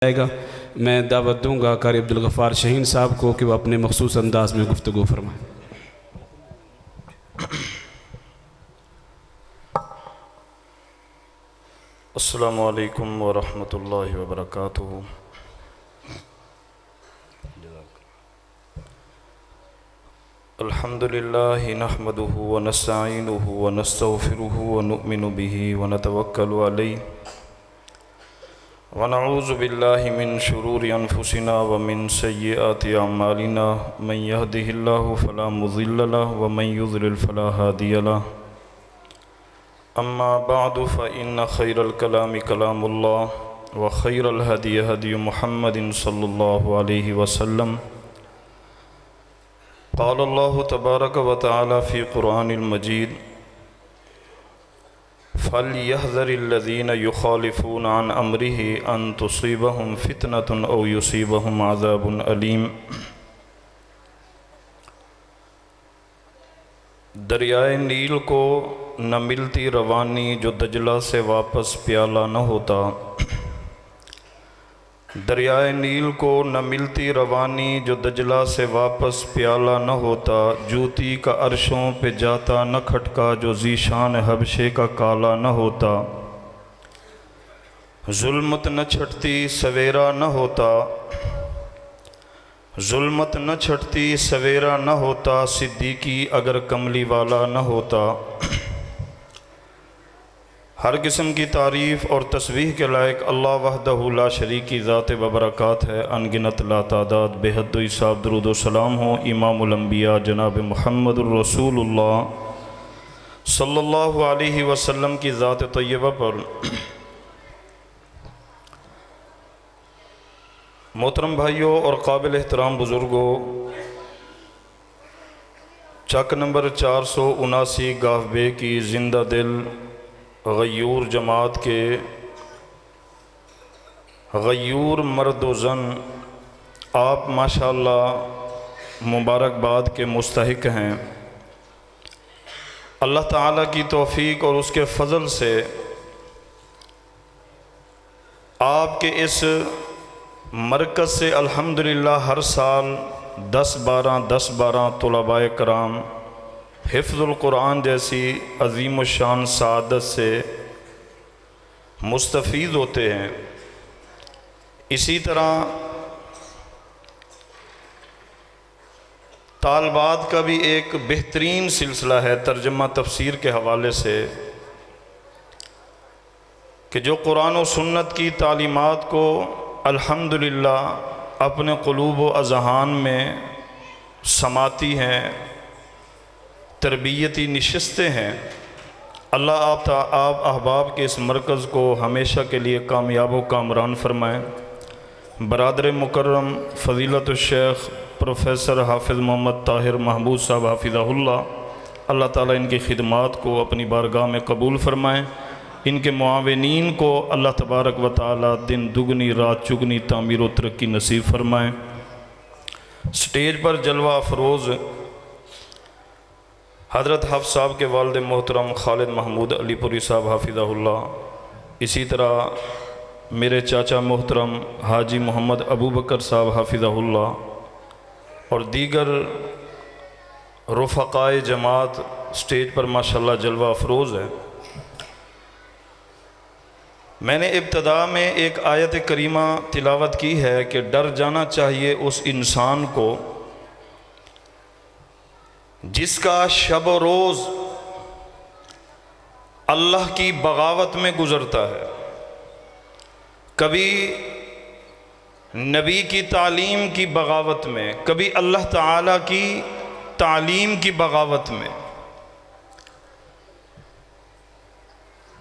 आएगा। मैं दावत दूंगा कारी अब्दुल गफ़ार शहीन साहब को कि वह अपने मखसूस अंदाज में गुफ्तगू फरमाएं। अस्सलामु अलैकुम व रहमतुल्लाहि व बरकातुहू। अल्हम्दुलिल्लाहि नहमदुहु व नस्तईनुहु व नस्तगफिरुहु व नुअमिनु बिही व नतवक्कलु अलैहि व नऊज़ु बिल्लाहि मिन शुरूरि अनफुसिना व मिन सय्यिआति अअमालिना मन यहदिहिल्लाहु फला मुज़िल्ल लहु व मन युज़लिल फला हादिय लहु। अम्मा बादु फ़इन्न खैरल कलामि कलामुल्लाह व खैरल हदी हदी मुहम्मदिन सल्लल्लाहु अलैहि वसल्लम। क़ाल अल्लाहु तबारक व तआला फ़ी क़ुरआनिल मजीद फ़लयहज़रिल्लज़ीना युख़ालिफ़ूना अन अम्रिही अन तुसीबहुम फ़ितनतुन औ युसीबहुम अज़ाबुन अलीम। दरियाए नील को न मिलती रवानी जो दजला से वापस प्याला न होता। दरियाए नील को न मिलती रवानी जो दजला से वापस प्याला न होता। जूती का अर्शों पे जाता न खटका जो ज़ीशान हबशे का काला न होता। जुल्मत न छटती सवेरा न होता। जुल्मत न छटती सवेरा न होता। सिद्दीकी अगर कमली वाला न होता। हर किस्म की तारीफ़ और तस्बीह के लायक अल्लाह वहदहु ला शरीक की ज़ात व बरक़ात है। अनगिनत लातादाद बेहद हिसाब दरूद व सलाम हो इमामुल अंबिया जनाब मुहम्मदुर रसूलुल्लाह सल्लल्लाहु अलैहि वसल्लम की ज़ात तय्यबा पर। मोहतरम भाइयों और काबिल एहतराम बुज़ुर्गों, चक नंबर 479 गाफबे की ज़िंदा दिल गयूर जमात के गयूर मर्द व ज़न आप माशाअल्लाह मुबारकबाद के मुस्तहिक हैं। अल्लाह ताला की तौफ़ीक और उसके फ़ज़ल से आपके इस मरकज़ से अल्हम्दुलिल्लाह हर साल 10-12 तुलबाए कराम हिफ्ज़ुल कुरान जैसी अज़ीम शान सादत से मुस्तफ़ीद होते हैं। इसी तरह तालबात का भी एक बेहतरीन सिलसिला है तर्जुमा तफसीर के हवाले से कि जो कुरान और सुन्नत की तालीमात को अल्हम्दुलिल्लाह अपने क़ुलूब व अज़हान में समाती हैं, तरबियती नशिस्तें हैं। अल्लाह आप अहबाब के इस मरकज़ को हमेशा के लिए कामयाब व कामरान फरमाएँ। बरादर मुकर्रम फ़ज़ीलतुल शेख प्रोफ़ेसर हाफ़िज़ मोहम्मद ताहिर महमूद साहब हाफ़िज़हुल्लाह, अल्लाह ताला इनकी खिदमात को अपनी बारगाह में कबूल फरमाएँ। इनके मुआविनीन को अल्लाह तबारक व तआला दिन दुगनी रात चुगनी तामीर व तरक्की नसीब फरमाएँ। स्टेज पर जलवा अफरोज़ हज़रत हफ़्ज़ साहब के वालिद मोहतरम खालिद महमूद अलीपुरी साहब हाफ़िज़हुल्लाह, इसी तरह मेरे चाचा मोहतरम हाजी मोहम्मद अबू बकर साहब हाफ़िज़हुल्लाह और दीगर रुफ़क़ाए जमात स्टेज पर माशाअल्लाह जलवा अफरोज़ है। मैंने इब्तदा में एक आयत करीमा तिलावत की है कि डर जाना चाहिए उस इंसान को जिसका शब व रोज़ अल्लाह की बगावत में गुज़रता है। कभी नबी की तालीम की बगावत में, कभी अल्लाह ताला की तालीम की बगावत में।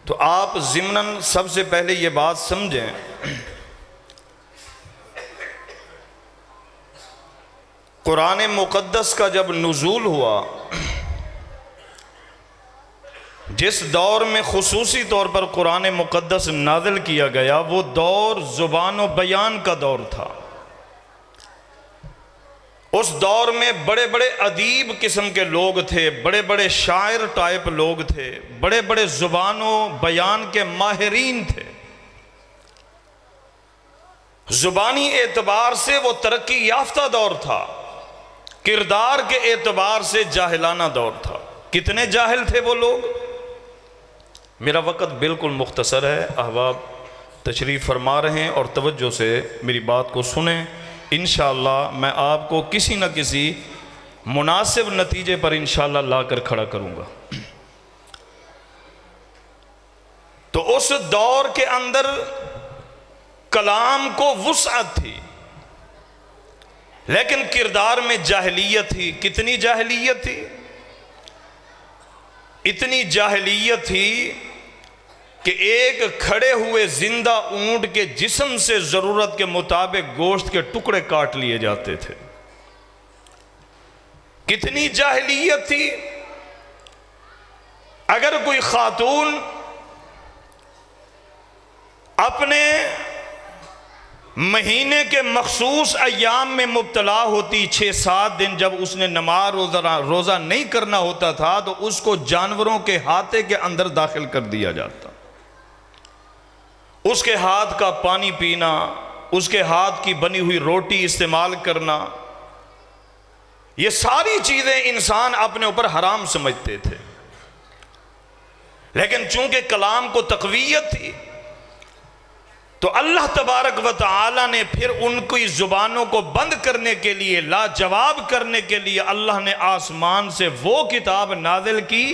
तो आप ज़िम्नन सबसे पहले ये बात समझें कुरान मुक़द्दस का जब नुज़ूल हुआ, जिस दौर में ख़ुसूसी तौर पर कुरान मुक़द्दस नाज़िल किया गया, वो दौर ज़ुबान व बयान का दौर था। उस दौर में बड़े बड़े अदीब किस्म के लोग थे, बड़े बड़े शायर टाइप लोग थे, बड़े बड़े ज़ुबान व बयान के माहिरीन थे। ज़ुबानी एतबार से वो तरक्की याफ्ता दौर था, किरदार के एतबार से जाहिलाना दौर था। कितने जाहिल थे वो लोग। मेरा वक़्त बिल्कुल मुख्तसर है, अहबाब तशरीफ़ फरमा रहे हैं और तवज्जो से मेरी बात को सुने। इंशाअल्लाह मैं आपको किसी न किसी मुनासिब नतीजे पर इंशाअल्लाह ला कर खड़ा करूँगा। तो उस दौर के अंदर कलाम को वुसअत थी, लेकिन किरदार में जाहिलियत थी। कितनी जाहिलियत थी? इतनी जाहिलियत थी कि एक खड़े हुए जिंदा ऊंट के जिस्म से जरूरत के मुताबिक गोश्त के टुकड़े काट लिए जाते थे। कितनी जाहिलियत थी। अगर कोई खातून अपने महीने के मखसूस अय्याम में मुब्तला होती, 6-7 दिन जब उसने नमाज रोज़ा नहीं करना होता था, तो उसको जानवरों के हाथे के अंदर दाखिल कर दिया जाता। उसके हाथ का पानी पीना, उसके हाथ की बनी हुई रोटी इस्तेमाल करना, ये सारी चीज़ें इंसान अपने ऊपर हराम समझते थे। लेकिन चूंकि कलाम को तक़वियत थी, तो अल्लाह तबारक व तआला ने फिर उनकी ज़ुबानों को बंद करने के लिए, लाजवाब करने के लिए अल्लाह ने आसमान से वो किताब नाजिल की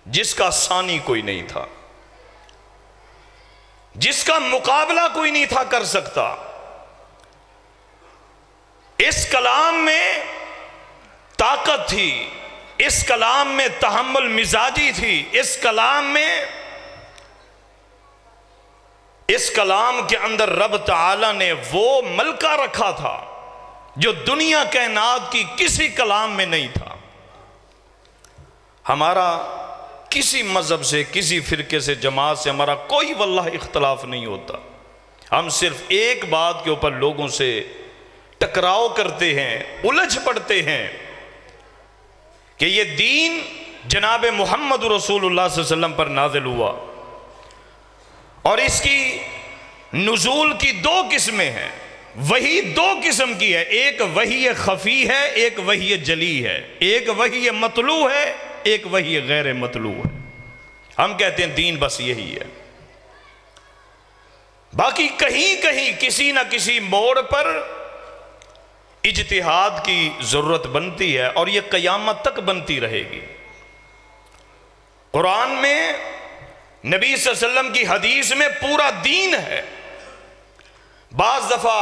जिसका सानी कोई नहीं था, जिसका मुकाबला कोई नहीं था कर सकता। इस कलाम में ताकत थी, इस कलाम में तहम्मुल मिजाजी थी, इस कलाम के अंदर रब ताला ने वो मलका रखा था जो दुनिया कायनात की किसी कलाम में नहीं था। हमारा किसी मजहब से, किसी फिरके से, जमात से हमारा कोई वल्लाह इख्तलाफ नहीं होता। हम सिर्फ एक बात के ऊपर लोगों से टकराव करते हैं, उलझ पड़ते हैं कि ये दीन जनाब मोहम्मद रसूलुल्लाह सल्लल्लाहु अलैहि वसल्लम पर नाजिल हुआ और इसकी नुज़ूल की 2 किस्में हैं। वही 2 किस्म की है, एक वही खफी है, एक वही जली है, एक वही मतलू है, एक वही गैर मतलू है। हम कहते हैं दीन बस यही है। बाकी कहीं कहीं किसी ना किसी मोड़ पर इज्तिहाद की जरूरत बनती है और यह क़यामत तक बनती रहेगी। कुरान में नबी सल्लल्लाहु अलैहि वसल्लम की हदीस में पूरा दीन है। बाज़ दफ़ा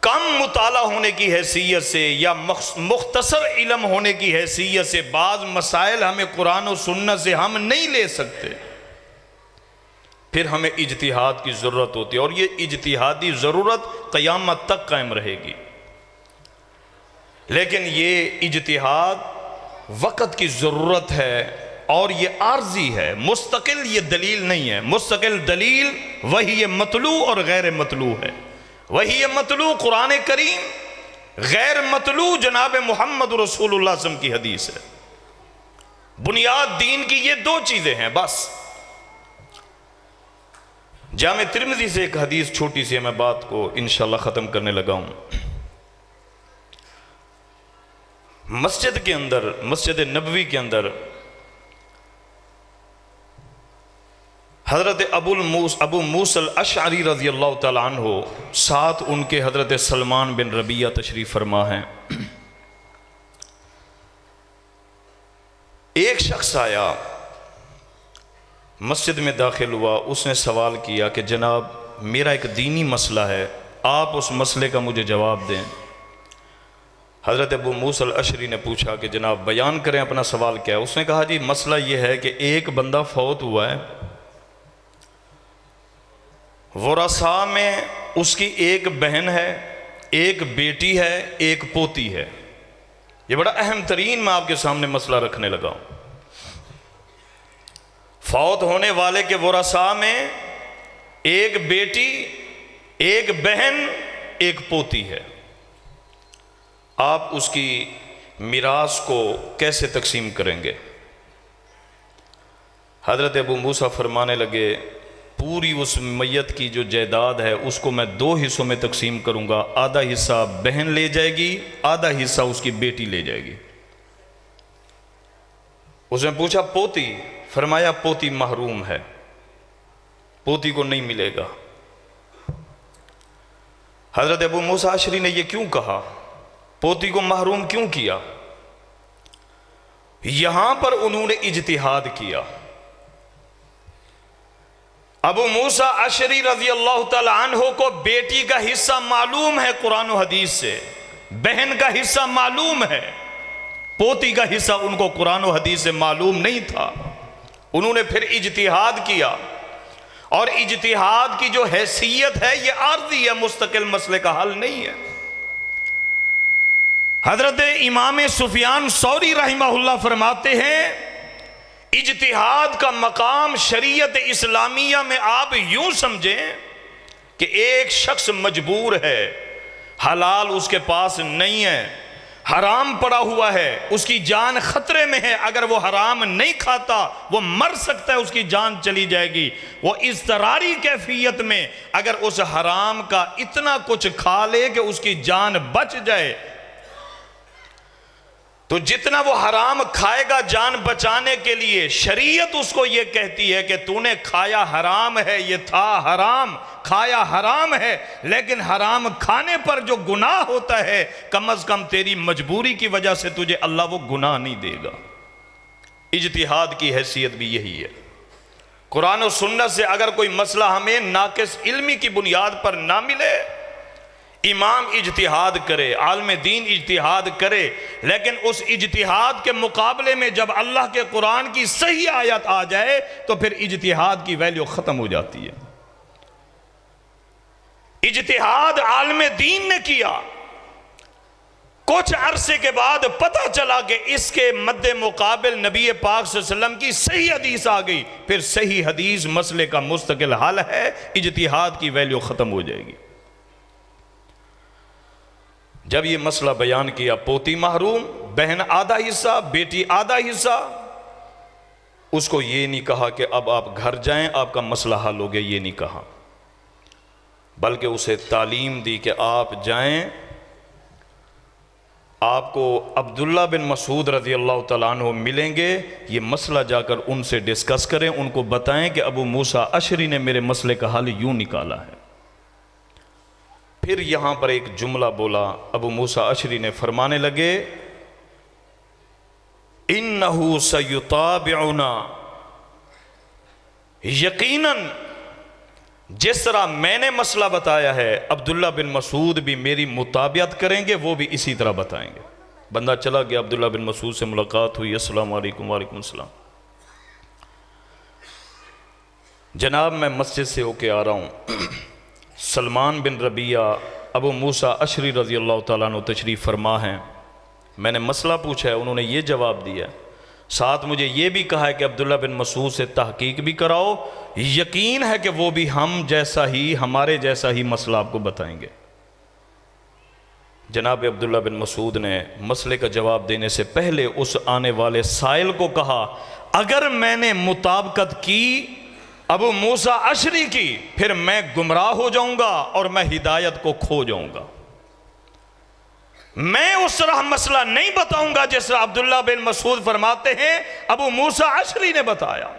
कम मुताला होने की हैसियत से या मुख्तसर इल्म होने की हैसियत से बाज़ मसाइल हमें कुरान और सुन्नत से हम नहीं ले सकते, फिर हमें इज्तिहाद की ज़रूरत होती है और ये इज्तिहादी ज़रूरत क़यामत तक कायम रहेगी। लेकिन ये इज्तिहाद वक़्त की ज़रूरत है और ये आर्जी है, मुस्तकिल ये दलील नहीं है। मुस्तकिल दलील वही मतलू और गैर मतलू है। वही मतलू कुरान करीम, गैर मतलू जनाब मोहम्मद रसूलुल्लाह सल्लल्लाहु अलैहि वसल्लम की हदीस है। बुनियाद दीन की ये 2 चीज़ें हैं बस। जामे तिर्मिज़ी से एक हदीस छोटी सी है, मैं बात को इंशाअल्लाह ख़त्म करने लगा हूँ। मस्जिद के अंदर, मस्जिद नबवी के अंदर हज़रत अबू मूसल अशअरी रज़ी अल्लाह तआला अन्हु, साथ उनके हज़रत सलमान बिन रबिया तशरीफ़ फरमा हैं। एक शख्स आया, मस्जिद में दाखिल हुआ, उसने सवाल किया कि जनाब मेरा एक दीनी मसला है, आप उस मसले का मुझे जवाब दें। हज़रत अबू मूसल अशअरी ने पूछा कि जनाब बयान करें अपना सवाल क्या है। उसने कहा जी मसला ये है कि एक बंदा फौत हुआ है, वरासा में उसकी एक बहन है, एक बेटी है, एक पोती है। ये बड़ा अहम तरीन मैं आपके सामने मसला रखने लगा हूँ। फौत होने वाले के वरासा में एक बेटी, एक बहन, एक पोती है। आप उसकी मिरास को कैसे तकसीम करेंगे? हज़रत अबू मूसा फरमाने लगे पूरी उस मैयत की जो जायदाद है उसको मैं 2 हिस्सों में तकसीम करूँगा। आधा हिस्सा बहन ले जाएगी, आधा हिस्सा उसकी बेटी ले जाएगी। उसने पूछा पोती? फरमाया पोती महरूम है, पोती को नहीं मिलेगा। हज़रत अबू मूसा अशरी ने यह क्यों कहा, पोती को महरूम क्यों किया? यहां पर उन्होंने इज्तिहाद किया। अबू मूसा अशरी रज़ी अल्लाह तआला अन्हु को बेटी का हिस्सा मालूम है कुरान और हदीस से, बहन का हिस्सा मालूम है, पोती का हिस्सा उनको कुरान और हदीस से मालूम नहीं था। उन्होंने फिर इज्तिहाद किया, और इज्तिहाद की जो हैसियत है ये आर्जी है, मुस्तकिल मसले का हल नहीं है। हजरत इमाम सुफियान सौरी रहमहुल्लाह फरमाते हैं, इज्तिहाद का मकाम शरीयत इस्लामिया में आप यूं समझें कि एक शख्स मजबूर है, हलाल उसके पास नहीं है, हराम पड़ा हुआ है, उसकी जान खतरे में है, अगर वो हराम नहीं खाता वो मर सकता है, उसकी जान चली जाएगी। वो इज़्तरारी कैफियत में अगर उस हराम का इतना कुछ खा ले कि उसकी जान बच जाए, तो जितना वो हराम खाएगा जान बचाने के लिए, शरीयत उसको ये कहती है कि तूने खाया हराम है, ये था हराम, खाया हराम है, लेकिन हराम खाने पर जो गुनाह होता है कम अज कम तेरी मजबूरी की वजह से तुझे अल्लाह वो गुनाह नहीं देगा। इज्तिहाद की हैसियत भी यही है। कुरान और सुन्नत से अगर कोई मसला हमें नाकिस इल्मी की बुनियाद पर ना मिले, इमाम इज्तिहाद करे, आलम दीन इज्तिहाद करे, लेकिन उस इज्तिहाद के मुकाबले में जब अल्लाह के कुरान की सही आयत आ जाए तो फिर इज्तिहाद की वैल्यू खत्म हो जाती है। इज्तिहाद आलम दीन ने किया, कुछ अरसे के बाद पता चला कि इसके मद्दे मुकाबिल नबी पाक सल्लल्लाहु अलैहि वसल्लम की सही हदीस आ गई, फिर सही हदीस मसले का मुस्तकिल हल है, इज्तिहाद की वैल्यू खत्म हो जाएगी। जब ये मसला बयान किया, पोती महरूम, बहन आधा हिस्सा, बेटी आधा हिस्सा, उसको ये नहीं कहा कि अब आप घर जाएं आपका मसला हल हो गया, ये नहीं कहा, बल्कि उसे तालीम दी कि आप जाएं, आपको अब्दुल्ला बिन मसूद रज़ी अल्लाह तआला अन्हु मिलेंगे, ये मसला जाकर उनसे डिस्कस करें, उनको बताएं कि अबू मूसा अशरी ने मेरे मसले का हल यूं निकाला है। फिर यहां पर एक जुमला बोला, अबू मूसा अशरी ने फरमाने लगे, इन्नहु सयुताबिउना, यकीनन जिस तरह मैंने मसला बताया है अब्दुल्ला बिन मसूद भी मेरी मुताबियत करेंगे, वो भी इसी तरह बताएंगे। बंदा चला गया, अब्दुल्ला बिन मसूद से मुलाकात हुई, अस्सलाम वालेकुम। वालेकुम सलाम। जनाब मैं मस्जिद से होके आ रहा हूँ, सलमान बिन रबिया अबू मूसा अशरी रज़ी अल्लाह तआला अन्हु तशरीफ़ फरमा हैं, मैंने मसला पूछा है, उन्होंने ये जवाब दिया, साथ मुझे ये भी कहा है कि अब्दुल्ला बिन मसूद से तहकीक भी कराओ, यकीन है कि वो भी हम जैसा ही, हमारे जैसा ही मसला आपको बताएंगे। जनाब अब्दुल्ला बिन मसूद ने मसले का जवाब देने से पहले उस आने वाले साइल को कहा, अगर मैंने मुताबकत की अबू मूसा अशरी की, फिर मैं गुमराह हो जाऊंगा और मैं हिदायत को खो जाऊंगा। मैं उस तरह मसला नहीं बताऊंगा जिस तरह अब्दुल्ला बिन मसूद फरमाते हैं अबू मूसा अशरी ने बताया।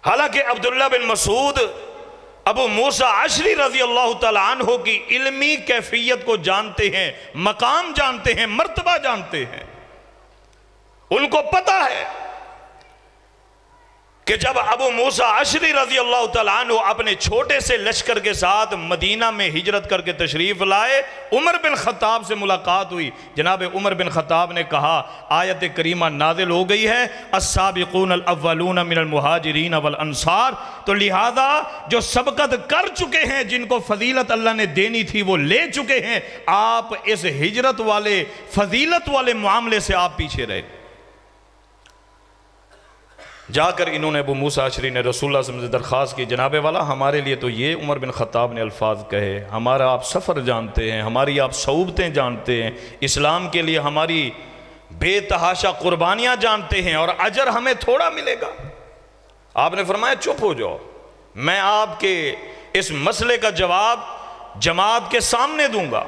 हालांकि अब्दुल्ला बिन मसूद अबू मूसा अशरी रज़ी अल्लाह तआला अन्हु की इल्मी कैफियत को जानते हैं, मकाम जानते हैं, मर्तबा जानते हैं। उनको पता है कि जब अबू मूसा अशरी रज़ी अल्लाह तआला अन्हु अपने छोटे से लश्कर के साथ मदीना में हिजरत करके तशरीफ़ लाए, उमर बिन ख़त्ताब से मुलाकात हुई। जनाब उमर बिन ख़त्ताब ने कहा, आयत करीमा नाज़िल हो गई है, अस्साबिक़ून अल अव्वलून मिनल मुहाजिरीन वल अंसार, तो लिहाजा जो सबकत कर चुके हैं, जिनको फजीलत अल्लाह ने देनी थी वो ले चुके हैं, आप इस हिजरत वाले फजीलत वाले मामले से आप पीछे रहे। जाकर इन्होंने अबू मूसा अशरी ने रसूलुल्लाह सल्लल्लाहु अलैहि वसल्लम से दरख्वास्त की, जनाबे वाला हमारे लिए तो ये उमर बिन ख़त्ताब ने अल्फाज कहे, हमारा आप सफ़र जानते हैं, हमारी आप सऊबतें जानते हैं, इस्लाम के लिए हमारी बेतहाशा कुर्बानियाँ जानते हैं और अजर हमें थोड़ा मिलेगा। आपने फरमाया चुप हो जाओ, मैं आपके इस मसले का जवाब जमात के सामने दूंगा।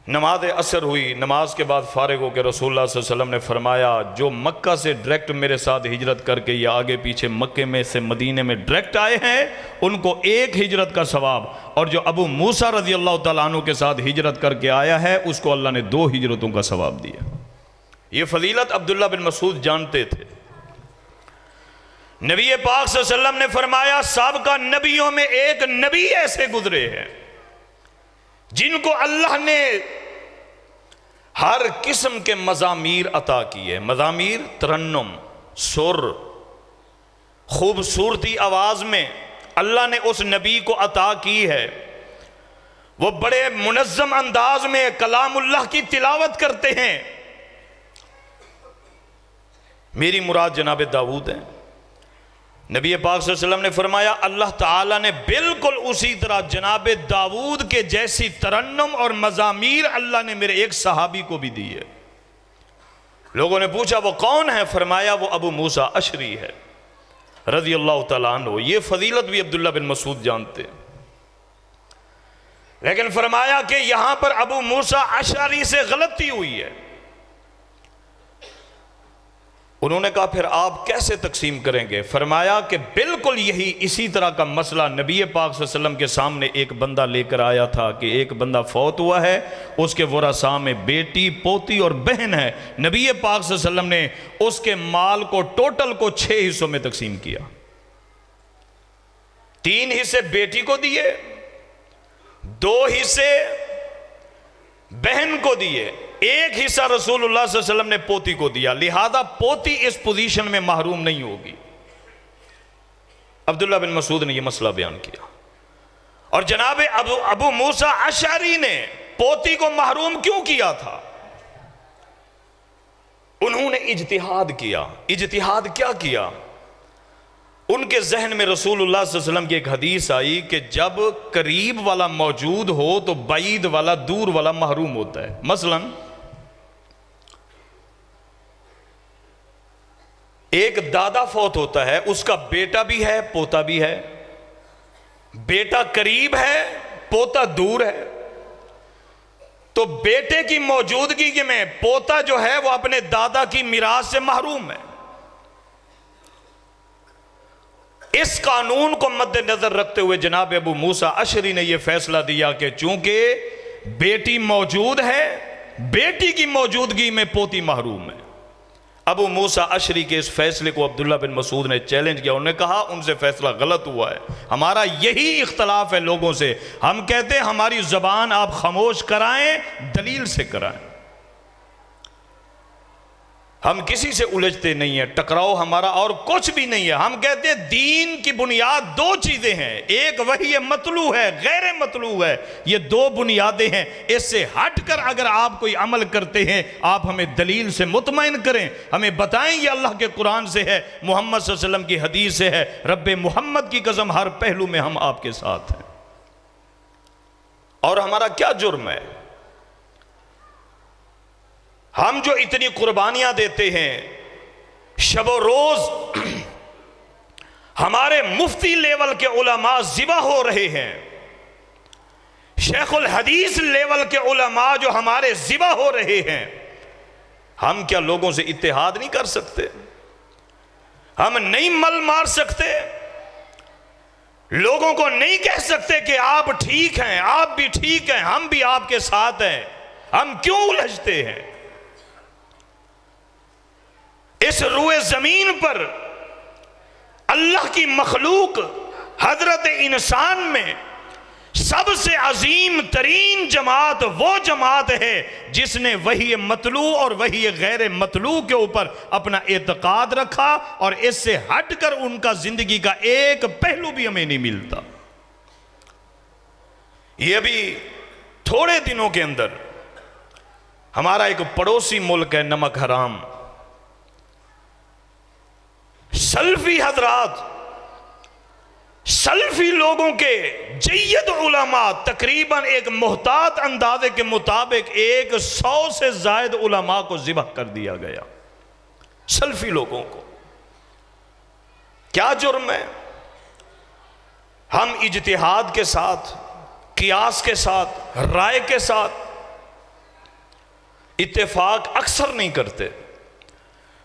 नमाज असर हुई, नमाज के बाद फारिग होकर रसूलुल्लाह सल्लल्लाहु अलैहि वसल्लम ने फरमाया, जो मक्का से डायरेक्ट मेरे साथ हिजरत करके या आगे पीछे मक्के में से मदीने में डायरेक्ट आए हैं उनको एक हिजरत का सवाब, और जो अबू मूसा रज़ी अल्लाह तआला अन्हु के साथ हिजरत करके आया है उसको अल्लाह ने 2 हिजरतों का सवाब दिया। ये फजीलत अब्दुल्ला बिन मसूद जानते थे। नबी पाक सल्लल्लाहु अलैहि वसल्लम ने फरमाया, साबका नबियों में एक नबी ऐसे गुजरे हैं जिनको अल्लाह ने हर किस्म के मज़ामीर अता किए। मज़ामीर तरन्नुम, सुर, खूबसूरती आवाज में अल्लाह ने उस नबी को अता की है। वो बड़े मुनज़्ज़म अंदाज में कलामुल्लाह की तिलावत करते हैं। मेरी मुराद जनाब दाऊद है। नबी पाक सल्लल्लाहु अलैहि वसल्लम ने फरमाया, अल्लाह ताला ने बिल्कुल उसी तरह जनाब दाऊद के जैसी तरन्नुम और मज़ामीर अल्लाह ने मेरे एक सहाबी को भी दी है। लोगों ने पूछा वो कौन है? फरमाया वो अबू मूसा अशरी है रज़ी अल्लाह तआला अन्हु। ये फजीलत भी अब्दुल्ला बिन मसूद जानते, लेकिन फरमाया कि यहां पर अबू मूसा अशरी से गलती हुई है। उन्होंने कहा फिर आप कैसे तकसीम करेंगे? फरमाया कि बिल्कुल यही इसी तरह का मसला नबी पाक सल्लल्लाहु अलैहि वसल्लम के सामने एक बंदा लेकर आया था कि एक बंदा फौत हुआ है, उसके वरासा में बेटी, पोती और बहन है। नबी पाक सल्लल्लाहु अलैहि वसल्लम ने उसके माल को टोटल को 6 हिस्सों में तकसीम किया। 3 हिस्से बेटी को दिए, 2 हिस्से बहन को दिए, 1 हिस्सा रसूलुल्लाह सल्लल्लाहु अलैहि वसल्लम ने पोती को दिया। लिहाजा पोती इस पोजीशन में महरूम नहीं होगी। अब्दुल्ला बिन मसूद ने यह मसला बयान किया। और जनाब अबू मूसा अशरी ने पोती को महरूम क्यों किया था? उन्होंने इज्तिहाद किया। इज्तिहाद क्या किया? उनके जहन में रसूलुल्लाह सल्लल्लाहु अलैहि वसल्लम की एक हदीस आई कि जब करीब वाला मौजूद हो तो बाईद वाला, दूर वाला महरूम होता है। मसलन एक दादा फौत होता है, उसका बेटा भी है, पोता भी है। बेटा करीब है, पोता दूर है। तो बेटे की मौजूदगी में पोता जो है वो अपने दादा की मिरास से महरूम है। इस कानून को मद्देनजर रखते हुए जनाब अबू मूसा अशरी ने यह फैसला दिया कि चूंकि बेटी मौजूद है, बेटी की मौजूदगी में पोती महरूम है। अबू मूसा अशरी के इस फैसले को अब्दुल्ला बिन मसूद ने चैलेंज किया। उन्होंने कहा उनसे फैसला गलत हुआ है। हमारा यही इख्तलाफ है लोगों से। हम कहते हैं हमारी जबान आप खामोश कराएं, दलील से कराएं। हम किसी से उलझते नहीं है, टकराव हमारा और कुछ भी नहीं है। हम कहते हैं दीन की बुनियाद 2 चीजें हैं, एक वही मतलू है, गैर मतलू है। ये 2 बुनियादें हैं। इससे हटकर अगर आप कोई अमल करते हैं आप हमें दलील से मुतमईन करें, हमें बताएं ये अल्लाह के कुरान से है, मोहम्मद सल्लल्लाहु अलैहि वसल्लम की हदीस से है। रब्बे मोहम्मद की कसम हर पहलू में हम आपके साथ हैं। और हमारा क्या जुर्म है? हम जो इतनी कुर्बानियां देते हैं, शबो रोज हमारे मुफ्ती लेवल के उलमा ज़िबा हो रहे हैं, शेखुल हदीस लेवल के उलमा जो हमारे ज़िबा हो रहे हैं। हम क्या लोगों से इत्तेहाद नहीं कर सकते? हम नहीं मल मार सकते? लोगों को नहीं कह सकते कि आप ठीक हैं, आप भी ठीक हैं, हम भी आपके साथ हैं? हम क्यों उलझते हैं? इस रुए जमीन पर अल्लाह की मखलूक हजरत इंसान में सबसे अजीम तरीन जमात वो जमात है जिसने वही मतलू और वही गैर मतलू के ऊपर अपना एतकाद रखा, और इससे हटकर उनका जिंदगी का एक पहलू भी हमें नहीं मिलता। ये भी थोड़े दिनों के अंदर हमारा एक पड़ोसी मुल्क है नमक हराम, सल्फी हजरात, सल्फी लोगों के जय्यद उलमा तकरीबन एक मुहतात अंदाजे के मुताबिक 100 से जायद उलमा को ज़िबह कर दिया गया। सल्फी लोगों को क्या जुर्म है? हम इज्तिहाद के साथ, कियास के साथ, राय के साथ इत्तेफाक अक्सर नहीं करते।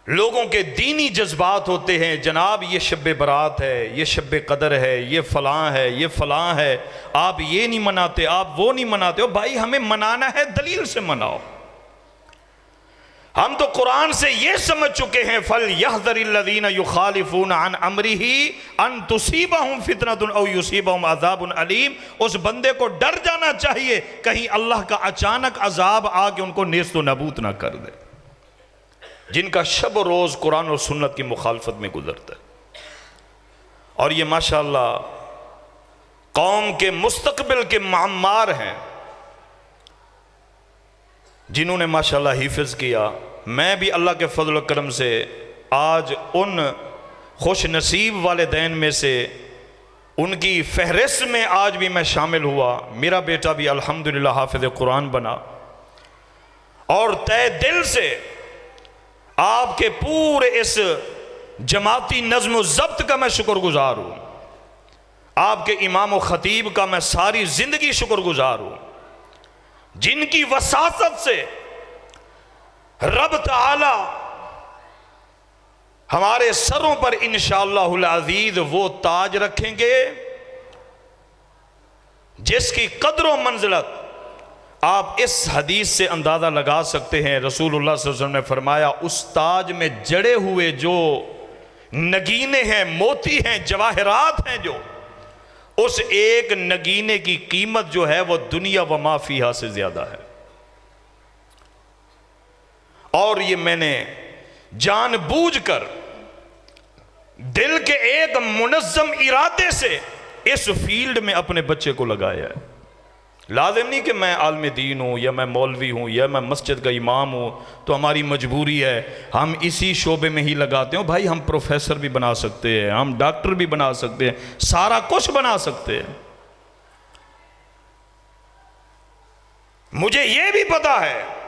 लोगों के दीनी जज्बात होते हैं, जनाब ये शब बरात है, ये शब कदर है, ये फ़लाँ है, ये फ़लाँ है, आप ये नहीं मनाते, आप वो नहीं मनाते हो। भाई हमें मनाना है, दलील से मनाओ। हम तो कुरान से ये समझ चुके हैं, फल यहज़रिल्लज़ीना युखालिफून अन अम्रिही अन तुसीबहुम फितनतुन औ युसीबहुम अज़ाबुन अलीम। उस बंदे को डर जाना चाहिए कहीं अल्लाह का अचानक अजाब आके उनको नेस्तो नबूत ना कर दे, जिनका शब रोज़ कुरान और सुन्नत की मुखालफत में गुजरता है। और ये माशाअल्लाह कौम के मुस्तकबिल के मामार हैं, जिन्होंने माशाअल्लाह हिफ्ज़ किया। मैं भी अल्लाह के फजल व करम से आज उन खुश नसीब वालिदैन में से, उनकी फहरिस्त में आज भी मैं शामिल हुआ। मेरा बेटा भी अल्हम्दुलिल्लाह हाफिज़ कुरान बना, और तय दिल से आपके पूरे इस जमाती नज़्म व ज़ब्त का मैं शुक्रगुजार हूँ। आपके इमाम व ख़तीब का मैं सारी ज़िंदगी शुक्रगुजार हूँ, जिनकी वसासत से रब ताला हमारे सरों पर इंशाअल्लाहुल अज़ीज़ वो ताज रखेंगे जिसकी कदर व मंजिलत आप इस हदीस से अंदाज़ा लगा सकते हैं। रसूलुल्लाह सल्लल्लाहु अलैहि वसल्लम ने फरमाया, उस ताज में जड़े हुए जो नगीने हैं, मोती हैं, जवाहरात हैं, जो उस एक नगीने की कीमत जो है वो दुनिया व मा फीहा से ज्यादा है। और ये मैंने जानबूझकर दिल के एक मुनज़्ज़म इरादे से इस फील्ड में अपने बच्चे को लगाया है। लाजिम नहीं कि मैं आलिम दीन हूँ या मैं मौलवी हूँ या मैं मस्जिद का इमाम हूँ तो हमारी मजबूरी है हम इसी शोबे में ही लगाते हो। भाई हम प्रोफेसर भी बना सकते हैं, हम डॉक्टर भी बना सकते हैं, सारा कुछ बना सकते हैं। मुझे यह भी पता है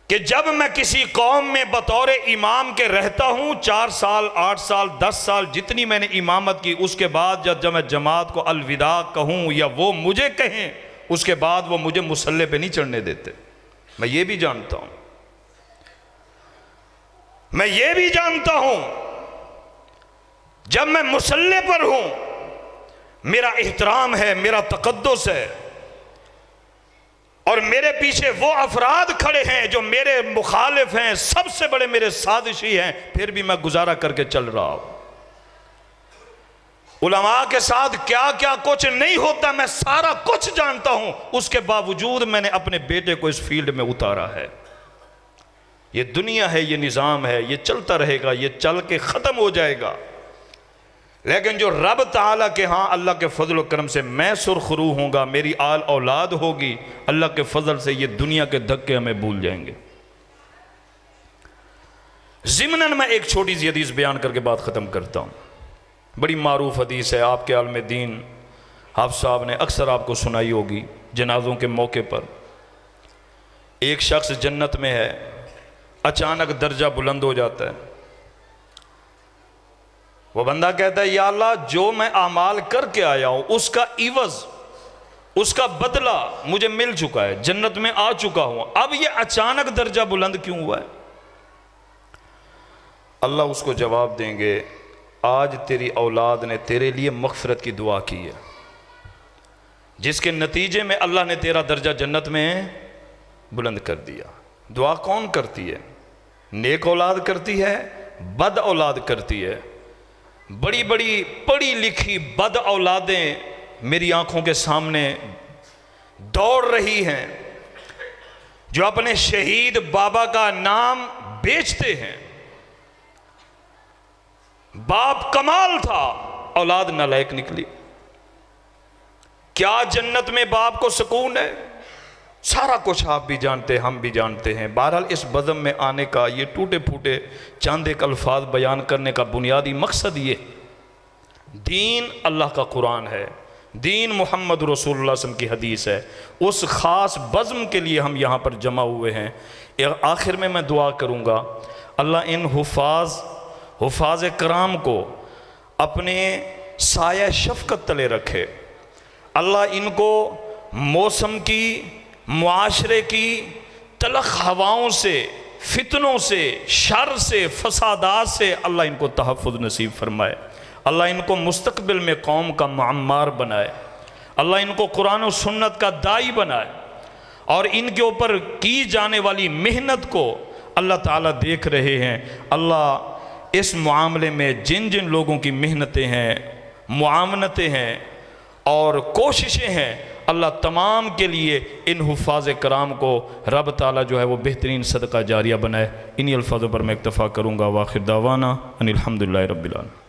कि जब मैं किसी कौम में बतौर इमाम के रहता हूँ, 4 साल, 8 साल, 10 साल जितनी मैंने इमामत की, उसके बाद जब मैं जमात को अलविदा कहूँ या वो मुझे कहें, उसके बाद वो मुझे मुसल्ले पे नहीं चढ़ने देते। मैं ये भी जानता हूँ, मैं ये भी जानता हूँ जब मैं मुसल्ले पर हूँ मेरा एहतराम है, मेरा तकद्दुस है, और मेरे पीछे वो अफराद खड़े हैं जो मेरे मुखालिफ हैं, सबसे बड़े मेरे साजिशी हैं, फिर भी मैं गुजारा करके चल रहा हूं। उलमा के साथ क्या क्या कुछ नहीं होता मैं सारा कुछ जानता हूं, उसके बावजूद मैंने अपने बेटे को इस फील्ड में उतारा है। ये दुनिया है, ये निज़ाम है, ये चलता रहेगा, ये चल के ख़त्म हो जाएगा। लेकिन जो रब ताला के हाँ अल्लाह के फजल व करम से मैं सुरखरू होऊंगा, मेरी आल औलाद होगी, अल्लाह के फजल से ये दुनिया के धक्के हमें भूल जाएंगे। ज़िमनन मैं एक छोटी सी हदीस बयान करके बात ख़त्म करता हूँ। बड़ी मारूफ हदीस है, आपके आलिम दीन हाफ़िज़ साहब ने अक्सर आपको सुनाई होगी जनाज़ों के मौके पर। एक शख्स जन्नत में है, अचानक दर्जा बुलंद हो जाता है। वो बंदा कहता है, या अल्लाह जो मैं आमाल करके आया हूं उसका इवज़, उसका बदला मुझे मिल चुका है, जन्नत में आ चुका हूं, अब ये अचानक दर्जा बुलंद क्यों हुआ है? अल्लाह उसको जवाब देंगे, आज तेरी औलाद ने तेरे लिए मग़फ़िरत की दुआ की है, जिसके नतीजे में अल्लाह ने तेरा दर्जा जन्नत में बुलंद कर दिया। दुआ कौन करती है? नेक औलाद करती है, बद औलाद करती है। बड़ी बड़ी पढ़ी लिखी बद औलादें मेरी आंखों के सामने दौड़ रही हैं, जो अपने शहीद बाबा का नाम बेचते हैं। बाप कमाल था, औलाद नालायक निकली। क्या जन्नत में बाप को सुकून है? सारा कुछ आप भी जानते हैं, हम भी जानते हैं। बहरहाल इस बज़म में आने का, ये टूटे फूटे चंद एक अल्फाज बयान करने का बुनियादी मकसद ये, दीन अल्लाह का कुरान है, दीन मोहम्मद रसूलुल्लाह सल्लल्लाहु अलैहि वसल्लम की हदीस है। उस ख़ास बज़म के लिए हम यहाँ पर जमा हुए हैं। आखिर में मैं दुआ करूँगा, अल्लाह इन हुफ़ाज़ कराम को अपने साया शफ़क़त तले रखे। अल्लाह इनको मौसम की, मुआशरे की तलख़ हवाओं से, फितनों से, शर से, फसादात से अल्लाह इनको तहफ़्फ़ुज़ नसीब फरमाए। अल्लाह इनको मुस्तक़बिल में कौम का मुअम्मार बनाए। अल्लाह इनको कुरान और सुन्नत का दाई बनाए और इनके ऊपर की जाने वाली मेहनत को अल्लाह ताला देख रहे हैं। अल्लाह इस मामले में जिन जिन लोगों की मेहनतें हैं, मुआवनतें हैं और कोशिशें हैं, अल्लाह तमाम के लिए इन हुफ़ाज़ कराम को रब ताला जो है वो बेहतरीन सदका जारिया बनाए। इन्हीं अल्फाज़ों पर मैं इक्तफ़ा करूँगा। वाखिर दावाना अनिल हम्दुलिल्लाहि रब्बिल आलमीन।